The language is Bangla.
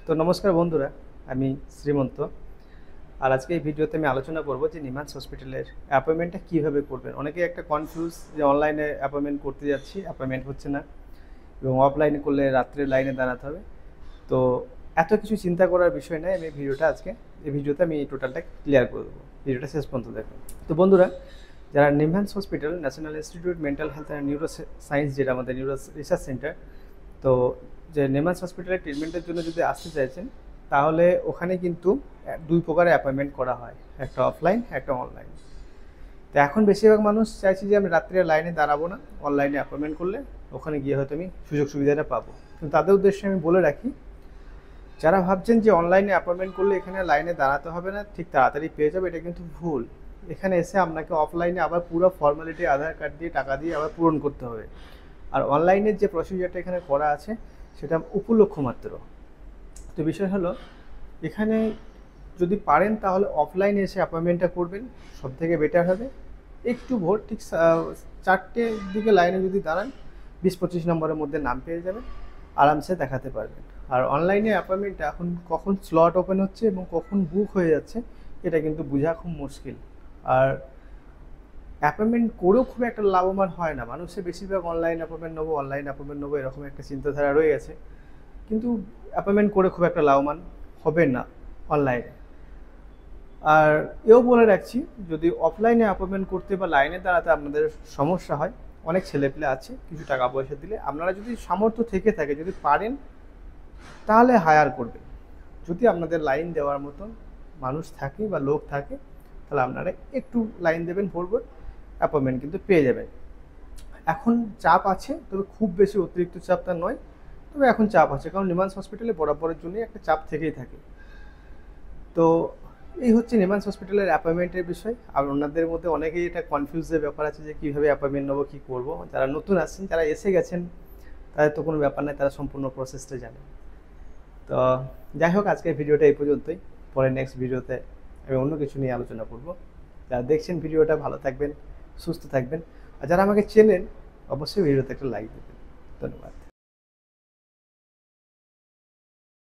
তো নমস্কার বন্ধুরা, আমি শ্রীমন্ত। আর আজকে এই ভিডিওতে আমি আলোচনা করব যে নিমান্স হসপিটালের অ্যাপয়েন্টমেন্টটা কীভাবে করবেন। অনেকেই একটা কনফিউজ যে অনলাইনে অ্যাপয়েন্টমেন্ট করতে যাচ্ছি, অ্যাপয়েন্টমেন্ট হচ্ছে না, এবং অফলাইনে করলে রাত্রে লাইনে দাঁড়াতে হবে। তো এত কিছু চিন্তা করার বিষয় নয়। আমি এই ভিডিওতে আমি টোটালটা ক্লিয়ার করে দেবো। ভিডিওটা শেষ পর্যন্ত দেখুন। তো বন্ধুরা, যারা NIMHANS hospital, national institute mental health and neuro science, যেটা আমাদের নিউরো রিসার্চ সেন্টার, তো যে নিমহান্স হসপিটালের ট্রিটমেন্টের জন্য যদি আসতে চাইছেন, তাহলে ওখানে কিন্তু দুই প্রকারের অ্যাপয়েন্টমেন্ট করা হয়, একটা অফলাইন, একটা অনলাইন। তো এখন বেশিরভাগ মানুষ চাইছে যে আমি রাত্রে লাইনে দাঁড়াবো না, অনলাইনে অ্যাপয়েন্টমেন্ট করলে ওখানে গিয়ে হয়তো আমি সুযোগ সুবিধাটা পাবো। কিন্তু তাদের উদ্দেশ্যে আমি বলে রাখি, যারা ভাবছেন যে অনলাইনে অ্যাপয়েন্টমেন্ট করলে এখানে লাইনে দাঁড়াতে হবে না, ঠিক তাড়াতাড়ি পেয়ে যাবে, এটা কিন্তু ভুল। এখানে এসে আপনাকে অফলাইনে আবার পুরো ফর্মালিটি আধার কার্ড দিয়ে টাকা দিয়ে আবার পূরণ করতে হবে। আর অনলাইনের যে প্রসিজারটা এখানে করা আছে সেটা উপলক্ষ মাত্র। তো বিষয় হলো, এখানে যদি পারেন তাহলে অফলাইনে এসে অ্যাপয়েন্টমেন্টটা করবেন, সব থেকে বেটার হবে। একটু ভোর ঠিক 4টের দিকে লাইনে যদি দাঁড়ান, 20-25 নম্বরের মধ্যে নাম পেয়ে যাবেন, আরামসে দেখাতে পারবেন। আর অনলাইনে অ্যাপয়েন্টমেন্টটা এখন কখন স্লট ওপেন হচ্ছে এবং কখন বুক হয়ে যাচ্ছে, এটা কিন্তু বোঝা খুব মুশকিল। আর অ্যাপয়েন্টমেন্ট করেও খুব একটা লাভবান হয় না। মানুষের বেশিরভাগ অনলাইন অ্যাপয়েন্টমেন্ট নেবো এরকম একটা চিন্তাধারা রয়ে গেছে, কিন্তু অ্যাপয়েন্টমেন্ট করে খুব একটা লাভবান হবে না অনলাইনে। আর এও বলে রাখছি, যদি অফলাইনে অ্যাপয়েন্টমেন্ট করতে বা লাইনে দাঁড়াতে আপনাদের সমস্যা হয়, অনেক ছেলেপেলে আছে, কিছু টাকা পয়সা দিলে আপনারা যদি সামর্থ্য থেকে থাকে, যদি পারেন, তাহলে হায়ার করবেন। যদি আপনাদের লাইন দেওয়ার মতন মানুষ থাকে বা লোক থাকে, তাহলে আপনারা একটু লাইন দেবেন, ভরবেন, অ্যাপয়েন্টমেন্ট কিন্তু পেয়ে যাবেন। এখন চাপ আছে, তবে খুব বেশি অতিরিক্ত চাপটা নয়, তবে এখন চাপ আছে, কারণ নিমান্স হসপিটালে বরাবরের জন্যই একটা চাপ থেকেই থাকে। তো এই হচ্ছে নিমান্স হসপিটালের অ্যাপয়েন্টমেন্টের বিষয়। আর ওনাদের মধ্যে অনেকেই এটা কনফিউজের ব্যাপার আছে যে কীভাবে অ্যাপয়েন্টমেন্ট নেবো, কী করবো। যারা নতুন আসছেন, যারা এসে গেছেন, তাদের তো কোনো ব্যাপার নেই, তারা সম্পূর্ণ প্রসেসটা জানে। তো যাই হোক, আজকের ভিডিওটা এই পর্যন্তই। পরে নেক্সট ভিডিওতে আমি অন্য কিছু নিয়ে আলোচনা করব। যারা দেখছেন ভিডিওটা, ভালো থাকবেন, সুস্থ থাকবেন। আর যারা আমাকে চেনেন, অবশ্যই ভিডিওতে একটা লাইক দেবেন। ধন্যবাদ।